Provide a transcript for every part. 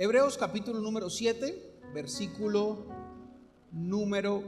Hebreos capítulo número 7, versículo número,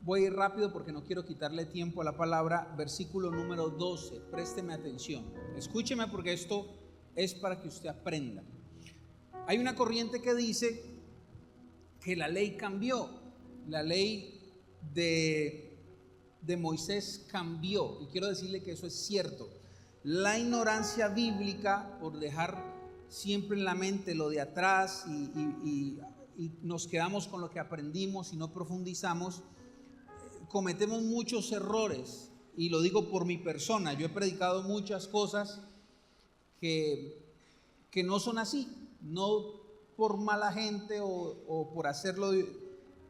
voy a ir rápido porque no quiero quitarle tiempo a la palabra, versículo número 12, présteme atención, escúcheme porque esto es para que usted aprenda. Hay una corriente que dice que la ley cambió, la ley de Moisés cambió, y quiero decirle que eso es cierto. La ignorancia bíblica, por dejar siempre en la mente lo de atrás y nos quedamos con lo que aprendimos y no profundizamos, cometemos muchos errores, y lo digo por mi persona. Yo he predicado muchas cosas que no son así, no por mala gente o por hacerlo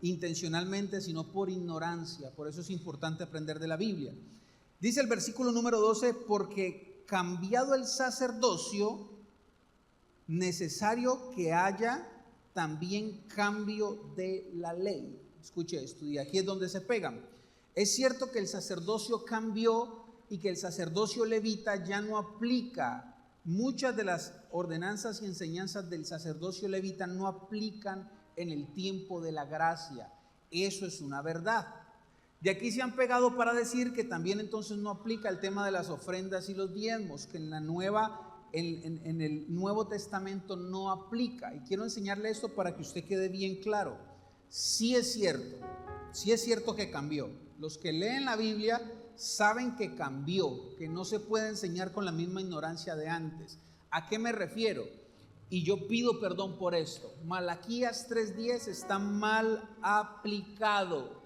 intencionalmente, sino por ignorancia. Por eso es importante aprender de la Biblia. Dice el versículo número 12: porque cambiado el sacerdocio, necesario que haya también cambio de la ley. Escuche esto, y aquí es donde se pegan. Es cierto que el sacerdocio cambió y que el sacerdocio levita ya no aplica. Muchas de las ordenanzas y enseñanzas del sacerdocio levita no aplican en el tiempo de la gracia. Eso es una verdad. De aquí se han pegado para decir que también entonces no aplica el tema de las ofrendas y los diezmos, que en el Nuevo Testamento no aplica. Y quiero enseñarle esto para que usted quede bien claro. Sí es cierto que cambió. Los que leen la Biblia saben que cambió, que no se puede enseñar con la misma ignorancia de antes. ¿A qué me refiero? Y yo pido perdón por esto. Malaquías 3:10 está mal aplicado.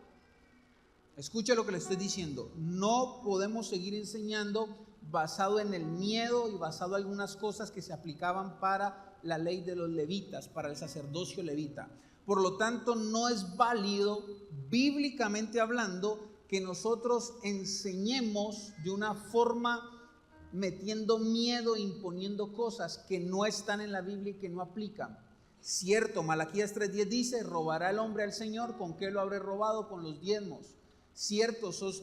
Escuche lo que le estoy diciendo. No podemos seguir enseñando basado en el miedo y basado en algunas cosas que se aplicaban para la ley de los levitas, para el sacerdocio levita. Por lo tanto, no es válido, bíblicamente hablando, que nosotros enseñemos de una forma metiendo miedo, imponiendo cosas que no están en la Biblia y que no aplican. Cierto, Malaquías 3:10 dice: robará el hombre al Señor. ¿Con qué lo habré robado? Con los diezmos. Cierto, son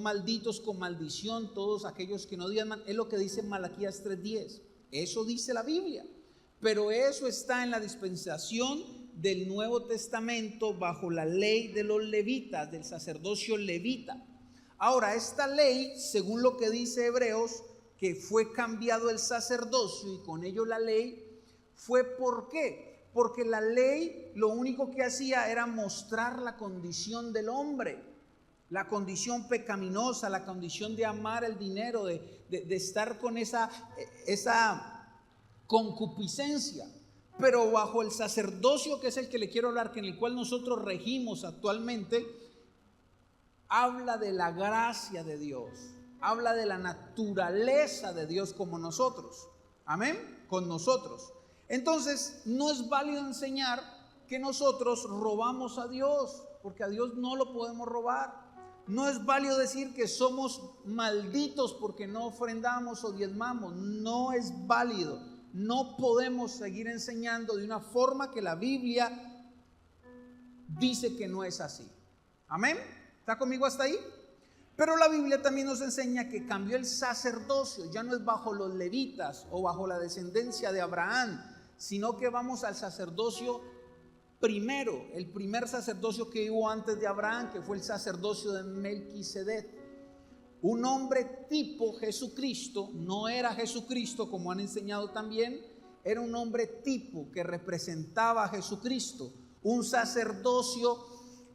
malditos con maldición todos aquellos que no diezman. Es lo que dice Malaquías 3:10. Eso dice la Biblia. Pero eso está en la dispensación del Nuevo Testamento bajo la ley de los levitas, del sacerdocio levita. Ahora, esta ley, según lo que dice Hebreos, que fue cambiado el sacerdocio y con ello la ley, fue ¿por qué? Porque la ley lo único que hacía era mostrar la condición del hombre, la condición pecaminosa, la condición de amar el dinero, de estar con esa concupiscencia. Pero bajo el sacerdocio, que es el que le quiero hablar, que en el cual nosotros regimos actualmente, habla de la gracia de Dios, habla de la naturaleza de Dios como nosotros. Amén, con nosotros. Entonces no es válido enseñar que nosotros robamos a Dios, porque a Dios no lo podemos robar. No es válido decir que somos malditos porque no ofrendamos o diezmamos. No es válido. No podemos seguir enseñando de una forma que la Biblia dice que no es así. Amén. ¿Está conmigo hasta ahí? Pero la Biblia también nos enseña que cambió el sacerdocio. Ya no es bajo los levitas o bajo la descendencia de Abraham, sino que vamos al sacerdocio primero, el primer sacerdocio que hubo antes de Abraham, que fue el sacerdocio de Melquisedec. Un hombre tipo Jesucristo, no era Jesucristo como han enseñado también, era un hombre tipo que representaba a Jesucristo. Un sacerdocio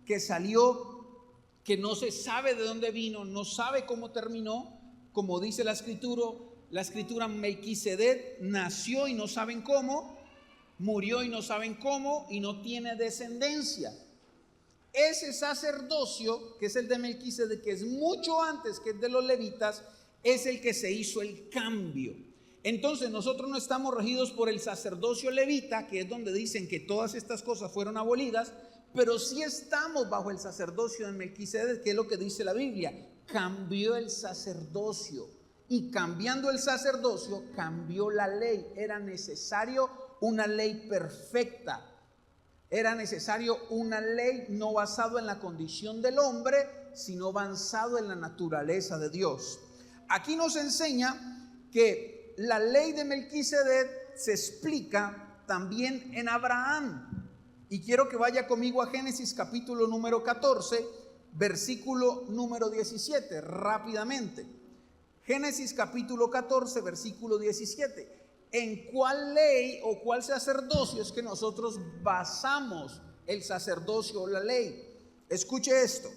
que salió, que no se sabe de dónde vino, no sabe cómo terminó, como dice la escritura, Melquisedec nació y no saben cómo, murió y no saben cómo, y no tiene descendencia. Ese sacerdocio, que es el de Melquisedec, que es mucho antes que el de los levitas, es el que se hizo el cambio. Entonces nosotros no estamos regidos por el sacerdocio levita, que es donde dicen que todas estas cosas fueron abolidas, pero sí estamos bajo el sacerdocio de Melquisedec, que es lo que dice la Biblia. Cambió el sacerdocio, y cambiando el sacerdocio cambió la ley. Era necesario una ley perfecta. Era necesario una ley no basada en la condición del hombre, sino basado en la naturaleza de Dios. Aquí nos enseña que la ley de Melquisedec se explica también en Abraham. Y quiero que vaya conmigo a Génesis capítulo número 14, versículo número 17, rápidamente. Génesis capítulo 14, versículo 17. ¿En cuál ley o cuál sacerdocio es que nosotros basamos el sacerdocio o la ley? Escuche esto,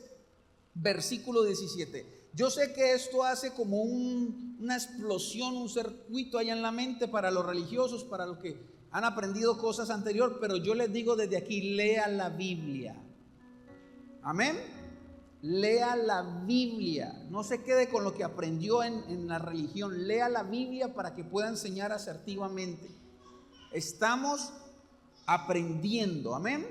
versículo 17. Yo sé que esto hace como una explosión, un circuito allá en la mente para los religiosos, para los que han aprendido cosas anteriores, pero yo les digo desde aquí, lea la Biblia. Amén. Lea la Biblia, no se quede con lo que aprendió en la religión, lea la Biblia para que pueda enseñar asertivamente. Estamos aprendiendo, amén.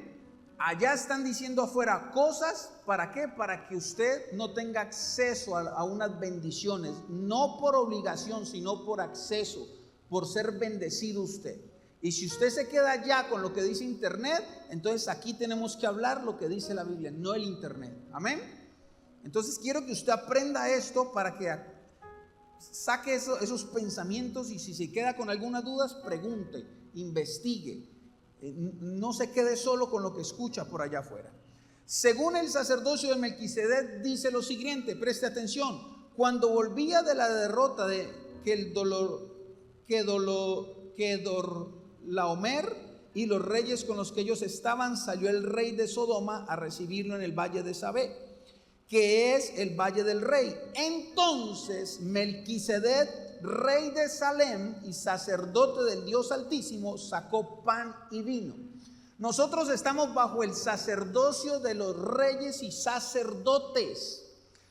Allá están diciendo afuera cosas, ¿para qué? Para que usted no tenga acceso a unas bendiciones, no por obligación, sino por acceso, por ser bendecido usted. Y si usted se queda allá con lo que dice internet, entonces aquí tenemos que hablar lo que dice la Biblia, no el internet, amén. Entonces quiero que usted aprenda esto para que saque esos pensamientos, y si se queda con algunas dudas, pregunte, investigue. No se quede solo con lo que escucha por allá afuera. Según el sacerdocio de Melquisedec dice lo siguiente, preste atención. Cuando volvía de la derrota de Kedorlaomer y los reyes con los que ellos estaban, salió el rey de Sodoma a recibirlo en el valle de Sabé, que es el valle del rey. Entonces Melquisedec, rey de Salem y sacerdote del Dios Altísimo, sacó pan y vino. Nosotros estamos bajo el sacerdocio de los reyes y sacerdotes.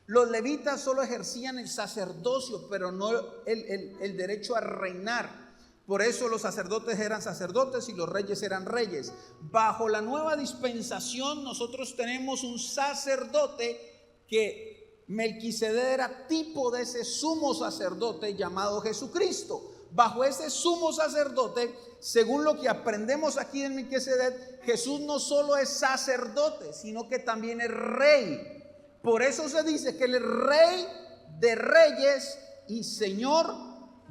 Los levitas solo ejercían el sacerdocio, pero no el derecho a reinar. Por eso los sacerdotes eran sacerdotes y los reyes eran reyes. Bajo la nueva dispensación nosotros tenemos un sacerdote que Melquisedec era tipo de ese sumo sacerdote llamado Jesucristo. Bajo ese sumo sacerdote, según lo que aprendemos aquí en Melquisedec, Jesús no solo es sacerdote, sino que también es rey. Por eso se dice que él es rey de reyes y señor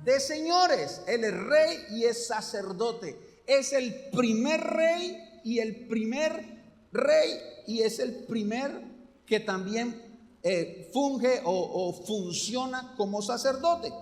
de señores. Él es rey y es sacerdote. Es el primer rey y es el primer que también funge o funciona como sacerdote.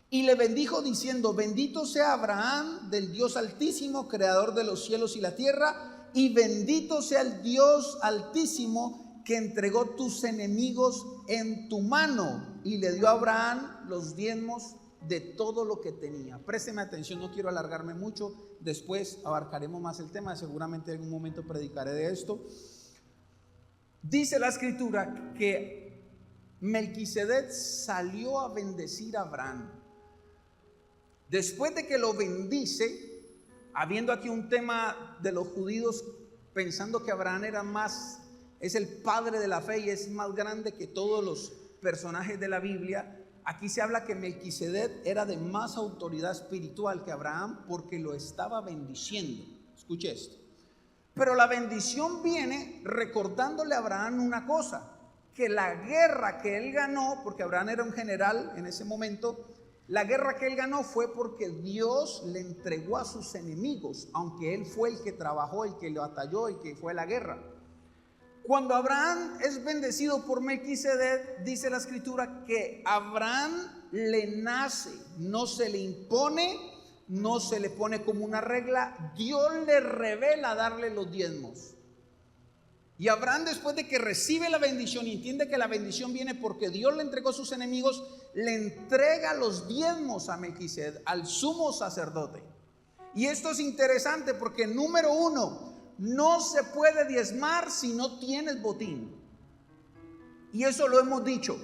Y le bendijo diciendo: bendito sea Abraham del Dios Altísimo, creador de los cielos y la tierra, y bendito sea el Dios Altísimo que entregó tus enemigos en tu mano. Y le dio a Abraham los diezmos de todo lo que tenía. Présteme atención, no quiero alargarme mucho, después abarcaremos más el tema, seguramente en algún momento predicaré de esto. Dice la escritura que Melquisedec salió a bendecir a Abraham. Después de que lo bendice, habiendo aquí un tema de los judíos pensando que Abraham es el padre de la fe y es más grande que todos los personajes de la Biblia, aquí se habla que Melquisedec era de más autoridad espiritual que Abraham porque lo estaba bendiciendo. Escuche esto. Pero la bendición viene recordándole a Abraham una cosa, que la guerra que él ganó, porque Abraham era un general en ese momento, la guerra que él ganó fue porque Dios le entregó a sus enemigos, aunque él fue el que trabajó, el que lo batalló, el que fue a la guerra. Cuando Abraham es bendecido por Melquisedec, dice la escritura que Abraham le nace, no se le impone, no se le pone como una regla, Dios le revela darle los diezmos. Y Abraham, después de que recibe la bendición y entiende que la bendición viene porque Dios le entregó a sus enemigos, le entrega los diezmos a Melquisedec, al sumo sacerdote. Y esto es interesante porque, número uno, no se puede diezmar si no tienes botín. Y eso lo hemos dicho.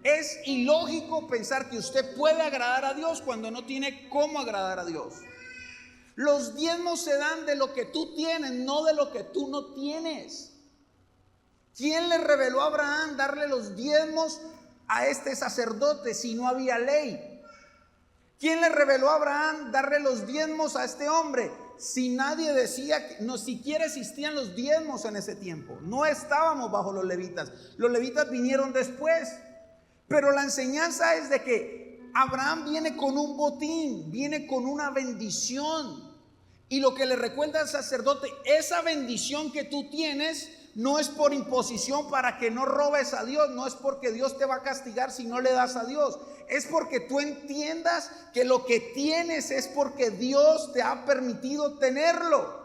Es ilógico pensar que usted puede agradar a Dios cuando no tiene cómo agradar a Dios. Los diezmos se dan de lo que tú tienes, no de lo que tú no tienes. ¿Quién le reveló a Abraham darle los diezmos a este sacerdote si no había ley? ¿Quién le reveló a Abraham darle los diezmos a este hombre si nadie decía que no siquiera existían los diezmos en ese tiempo? No estábamos bajo los levitas. Los levitas vinieron después. Pero la enseñanza es de que Abraham viene con un botín, viene con una bendición. Y lo que le recuerda al sacerdote, esa bendición que tú tienes no es por imposición para que no robes a Dios, no es porque Dios te va a castigar si no le das a Dios, es porque tú entiendas que lo que tienes es porque Dios te ha permitido tenerlo.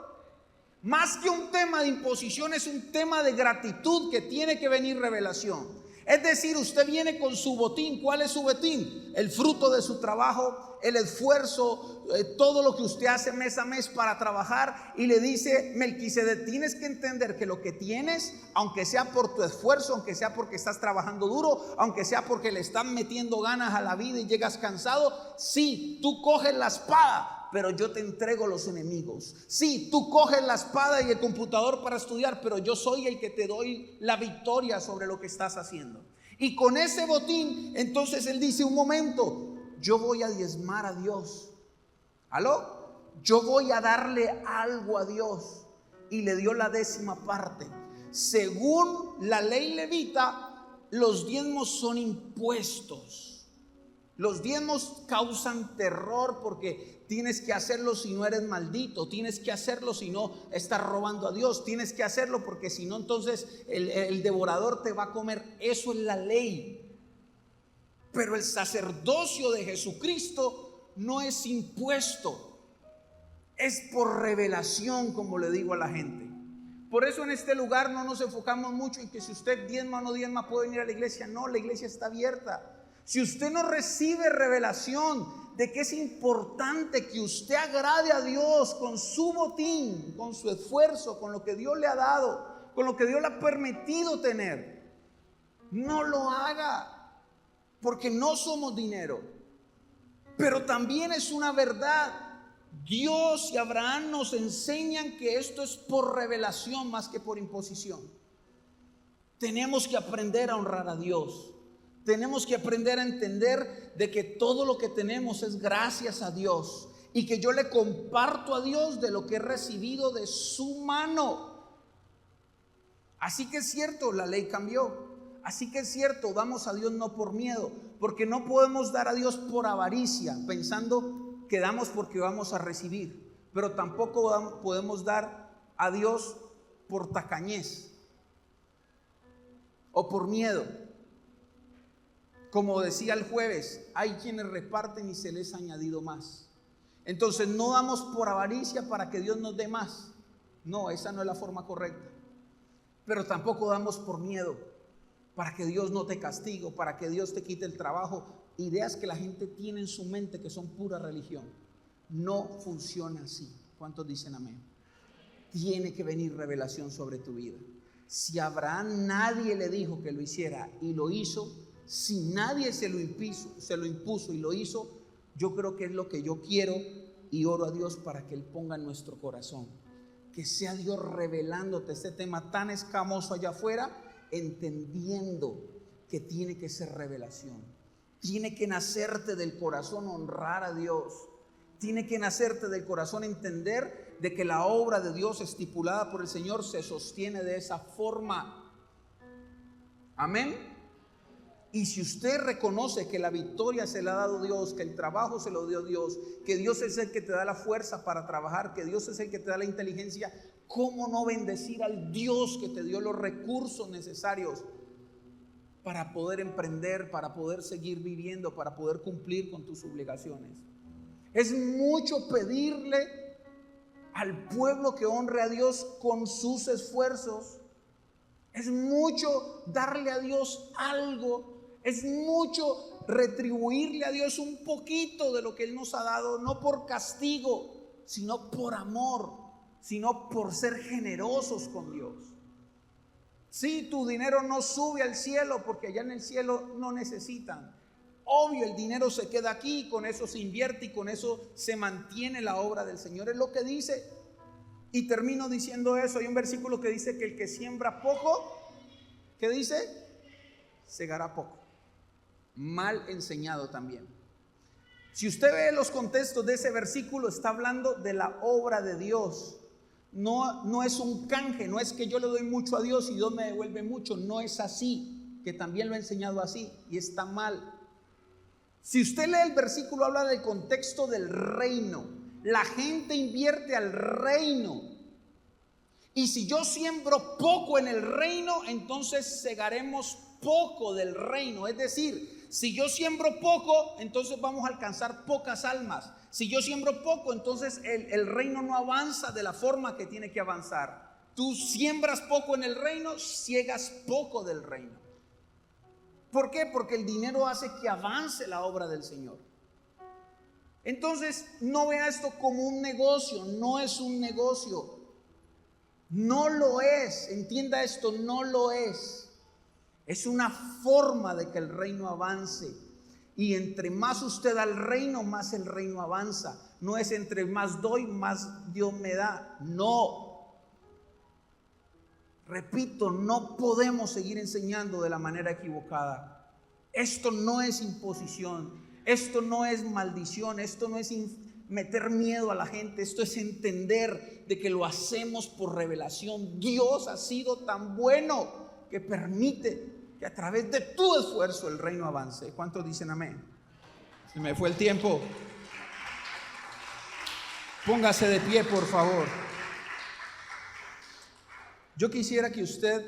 Más que un tema de imposición, es un tema de gratitud que tiene que venir revelación. Es decir, usted viene con su botín. ¿Cuál es su botín? El fruto de su trabajo, el esfuerzo, todo lo que usted hace mes a mes para trabajar. Y le dice Melquisedec, tienes que entender que lo que tienes, aunque sea por tu esfuerzo, aunque sea porque estás trabajando duro, aunque sea porque le están metiendo ganas a la vida y llegas cansado, sí, tú coges la espada, pero yo te entrego los enemigos. Sí, tú coges la espada y el computador para estudiar, pero yo soy el que te doy la victoria sobre lo que estás haciendo. Y con ese botín, entonces él dice, un momento, yo voy a diezmar a Dios. ¿Aló? Yo voy a darle algo a Dios. Y le dio la 10ª parte. Según la ley levita, los diezmos son impuestos. Los diezmos causan terror porque tienes que hacerlo si no eres maldito, tienes que hacerlo si no estás robando a Dios, tienes que hacerlo porque si no entonces el devorador te va a comer. Eso es la ley. Pero el sacerdocio de Jesucristo no es impuesto, es por revelación, como le digo a la gente. Por eso en este lugar no nos enfocamos mucho en que si usted diezma o no diezma puede venir a la iglesia. No, la iglesia está abierta. Si usted no recibe revelación de que es importante que usted agrade a Dios con su botín, con su esfuerzo, con lo que Dios le ha dado, con lo que Dios le ha permitido tener, no lo haga, porque no somos dinero. Pero también es una verdad. Dios y Abraham nos enseñan que esto es por revelación más que por imposición. Tenemos que aprender a honrar a Dios. Tenemos que aprender a entender de que todo lo que tenemos es gracias a Dios y que yo le comparto a Dios de lo que he recibido de su mano. Así que es cierto, la ley cambió. Así que es cierto, damos a Dios no por miedo, porque no podemos dar a Dios por avaricia, pensando que damos porque vamos a recibir, pero tampoco podemos dar a Dios por tacañez o por miedo. Como decía el jueves, hay quienes reparten y se les ha añadido más. Entonces no damos por avaricia para que Dios nos dé más. No, esa no es la forma correcta. Pero tampoco damos por miedo, para que Dios no te castigue, para que Dios te quite el trabajo. Ideas que la gente tiene en su mente que son pura religión. No funciona así. ¿Cuántos dicen amén? Tiene que venir revelación sobre tu vida. Si a Abraham nadie le dijo que lo hiciera y lo hizo, si nadie se lo impuso y lo hizo, yo creo que es lo que yo quiero y oro a Dios para que Él ponga en nuestro corazón. Que sea Dios revelándote este tema tan escamoso allá afuera, entendiendo que tiene que ser revelación. Tiene que nacerte del corazón honrar a Dios. Tiene que nacerte del corazón entender de que la obra de Dios estipulada por el Señor se sostiene de esa forma. Amén. Y si usted reconoce que la victoria se la ha dado Dios, que el trabajo se lo dio Dios, que Dios es el que te da la fuerza para trabajar, que Dios es el que te da la inteligencia, ¿cómo no bendecir al Dios que te dio los recursos necesarios para poder emprender, para poder seguir viviendo, para poder cumplir con tus obligaciones? Es mucho pedirle al pueblo que honre a Dios con sus esfuerzos. Es mucho darle a Dios algo. Es mucho retribuirle a Dios un poquito de lo que Él nos ha dado, no por castigo, sino por amor, sino por ser generosos con Dios. Sí, tu dinero no sube al cielo porque allá en el cielo no necesitan. Obvio, el dinero se queda aquí, con eso se invierte y con eso se mantiene la obra del Señor. Es lo que dice. Y termino diciendo eso. Hay un versículo que dice que el que siembra poco, ¿qué dice? Segará poco. Mal enseñado también. Si usted ve los contextos de ese versículo, está hablando de la obra de Dios. No es un canje, no es que yo le doy mucho a Dios y Dios me devuelve mucho. No es así, que también lo he enseñado así y está mal. Si usted lee el versículo, habla del contexto del reino. La gente invierte al reino. Y si yo siembro poco en el reino, entonces segaremos poco del reino. Es decir, si yo siembro poco, entonces vamos a alcanzar pocas almas. Si yo siembro poco, entonces el reino no avanza de la forma que tiene que avanzar. Tú siembras poco en el reino, ciegas poco del reino. ¿Por qué? Porque el dinero hace que avance la obra del Señor. Entonces, no vea esto como un negocio, no es un negocio. No lo es, entienda esto, no lo es. Es una forma de que el reino avance. Y entre más usted da al reino, más el reino avanza. No es entre más doy, más Dios me da. No. Repito, no podemos seguir enseñando de la manera equivocada. Esto no es imposición. Esto no es maldición. Esto no es meter miedo a la gente. Esto es entender de que lo hacemos por revelación. Dios ha sido tan bueno que permite que a través de tu esfuerzo el reino avance. ¿Cuántos dicen amén? Se me fue el tiempo. Póngase de pie, por favor. Yo quisiera que usted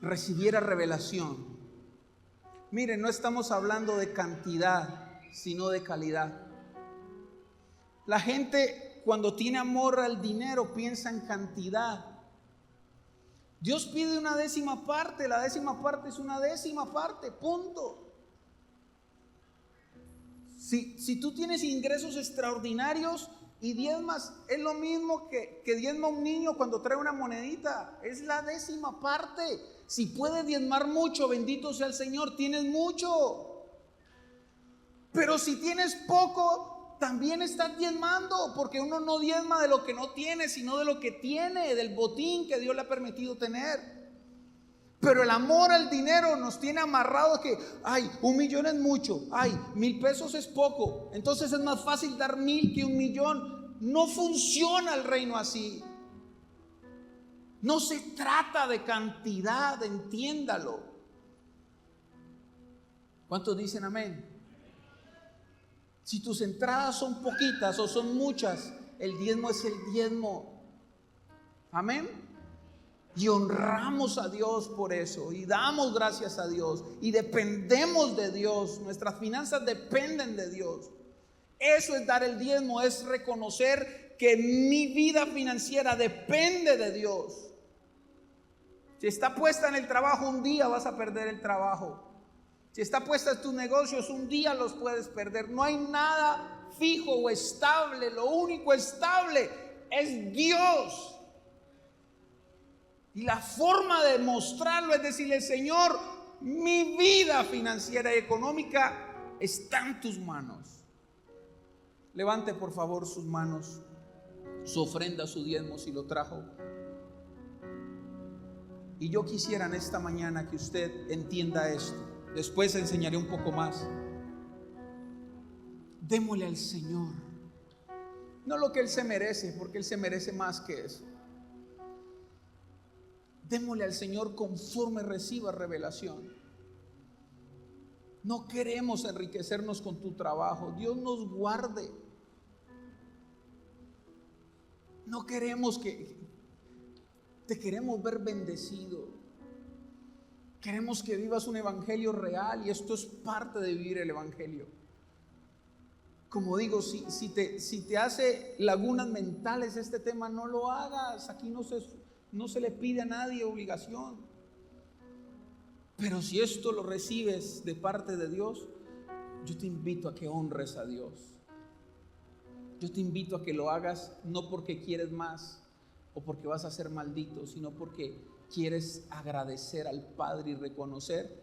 recibiera revelación. Mire, no estamos hablando de cantidad, sino de calidad. La gente, cuando tiene amor al dinero, piensa en cantidad. Dios pide una décima parte, la décima parte es una décima parte, punto. Si tú tienes ingresos extraordinarios y diezmas, es lo mismo que diezma un niño cuando trae una monedita, es la décima parte. Si puedes diezmar mucho, bendito sea el Señor, tienes mucho. Pero si tienes poco, también estás diezmando, porque uno no diezma de lo que no tiene, sino de lo que tiene, del botín que Dios le ha permitido tener. Pero el amor al dinero nos tiene amarrado que, ay, 1 millón es mucho, ay, 1,000 pesos es poco, entonces es más fácil dar 1,000 que 1 millón. No funciona el reino así. No se trata de cantidad, entiéndalo. ¿Cuántos dicen amén? Si tus entradas son poquitas o son muchas, el diezmo es el diezmo. Amén. Y honramos a Dios por eso. Y damos gracias a Dios. Y dependemos de Dios. Nuestras finanzas dependen de Dios. Eso es dar el diezmo. Es reconocer que mi vida financiera depende de Dios. Si está puesta en el trabajo, un día vas a perder el trabajo. Si está puesta en tus negocios, un día los puedes perder. No hay nada fijo o estable. Lo único estable es Dios. Y la forma de mostrarlo es decirle: Señor, mi vida financiera y económica está en tus manos. Levante por favor sus manos, su ofrenda, su diezmo si lo trajo. Y yo quisiera en esta mañana que usted entienda esto. Después enseñaré un poco más. Démosle al Señor, no lo que Él se merece, porque Él se merece más que eso. Démosle al Señor conforme reciba revelación. No queremos enriquecernos con tu trabajo. Dios nos guarde. No queremos te queremos ver bendecido. Queremos que vivas un evangelio real, y esto es parte de vivir el evangelio. Como digo, si te hace lagunas mentales este tema, no lo hagas. Aquí no se le pide a nadie obligación. Pero si esto lo recibes de parte de Dios, yo te invito a que honres a Dios. Yo te invito a que lo hagas no porque quieres más o porque vas a ser maldito, sino porque quieres agradecer al Padre y reconocer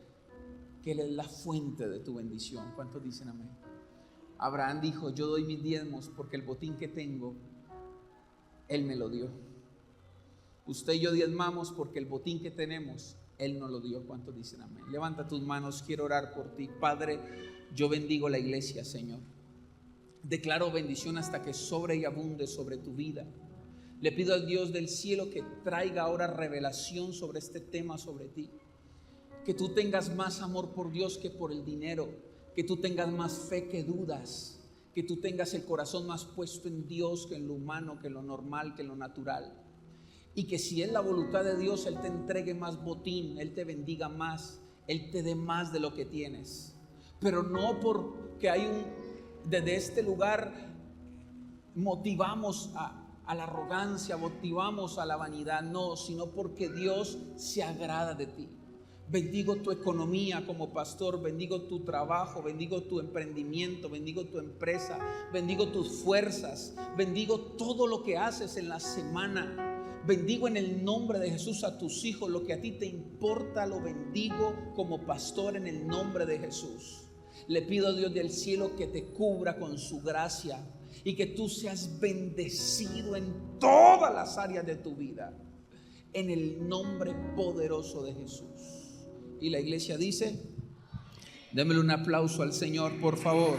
que Él es la fuente de tu bendición. ¿Cuántos dicen amén? Abraham dijo: yo doy mis diezmos porque el botín que tengo, Él me lo dio. Usted y yo diezmamos porque el botín que tenemos, Él nos lo dio. ¿Cuántos dicen amén? Levanta tus manos, quiero orar por ti. Padre, yo bendigo la iglesia, Señor. Declaro bendición hasta que sobre y abunde sobre tu vida. Le pido al Dios del cielo que traiga ahora revelación sobre este tema, sobre ti. Que tú tengas más amor por Dios que por el dinero. que tú tengas más fe que dudas, que tú tengas el corazón más puesto en Dios que en lo humano, que en lo normal, que en lo natural. Y que si es la voluntad de Dios, Él te entregue más botín, Él te bendiga más, Él te dé más de lo que tienes. Pero no porque desde este lugar motivamos a la arrogancia, motivamos a la vanidad, no, sino porque Dios se agrada de ti. Bendigo tu economía como pastor, bendigo tu trabajo, bendigo tu emprendimiento, bendigo tu empresa, bendigo tus fuerzas, bendigo todo lo que haces en la semana. Bendigo en el nombre de Jesús a tus hijos, lo que a ti te importa lo bendigo como pastor en el nombre de Jesús. Le pido a Dios del cielo que te cubra con su gracia y que tú seas bendecido en todas las áreas de tu vida, en el nombre poderoso de Jesús. Y la iglesia dice, démele un aplauso al Señor, por favor.